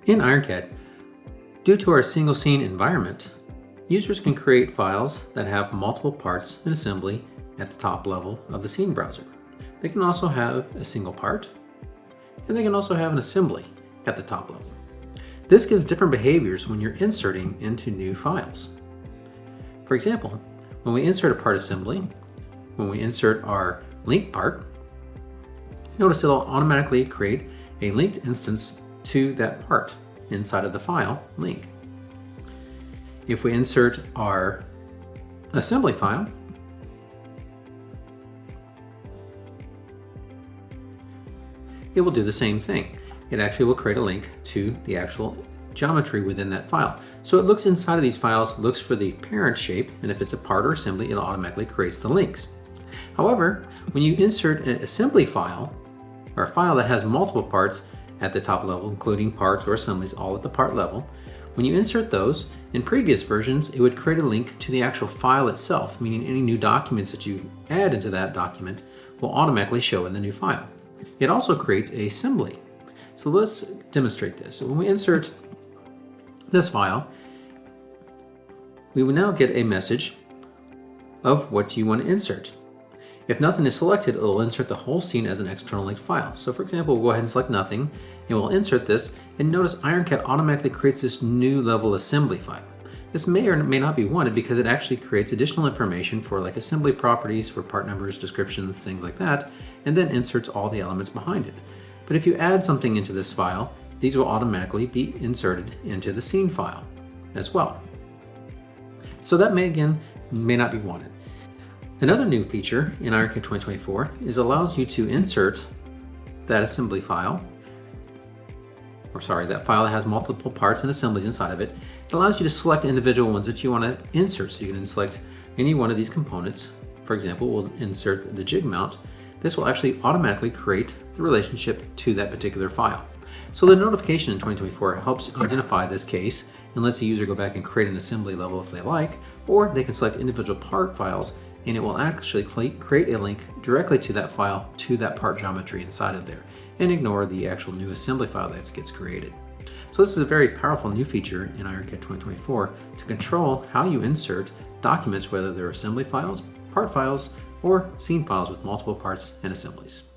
In IronCAD, due to our single scene environment, users can create files that have multiple parts and assembly at the top level of the scene browser. They can also have a single part, and they can also have an assembly at the top level. This gives different behaviors when you're inserting into new files. For example, when we insert a part assembly, when we insert our link part, notice it'll automatically create a linked instance to that part inside of the file link. If we insert our assembly file, it will do the same thing. It actually will create a link to the actual geometry within that file. So it looks inside of these files, looks for the parent shape, and if it's a part or assembly, it automatically creates the links. However, when you insert an assembly file, or a file that has multiple parts at the top level, including parts or assemblies all at the part level, when you insert those, in previous versions, it would create a link to the actual file itself, meaning any new documents that you add into that document will automatically show in the new file. It also creates an assembly. So let's demonstrate this. So when we insert this file, we will now get a message of what you want to insert. If nothing is selected, it will insert the whole scene as an external linked file. So for example, we'll go ahead and select nothing, and we'll insert this, and notice IronCAD automatically creates this new level assembly file. This may or may not be wanted because it actually creates additional information for like assembly properties, for part numbers, descriptions, things like that, and then inserts all the elements behind it. But if you add something into this file, these will automatically be inserted into the scene file as well. So that may not be wanted. Another new feature in IronCAD 2024 is allows you to insert that assembly file, that file that has multiple parts and assemblies inside of it. It allows you to select individual ones that you want to insert. So you can select any one of these components. For example, we'll insert the jig mount. This will actually automatically create the relationship to that particular file. So the notification in 2024 helps identify this case and lets the user go back and create an assembly level if they like, or they can select individual part files and it will actually create a link directly to that file, to that part geometry inside of there, and ignore the actual new assembly file that gets created. So this is a very powerful new feature in IronCAD 2024 to control how you insert documents, whether they're assembly files, part files, or scene files with multiple parts and assemblies.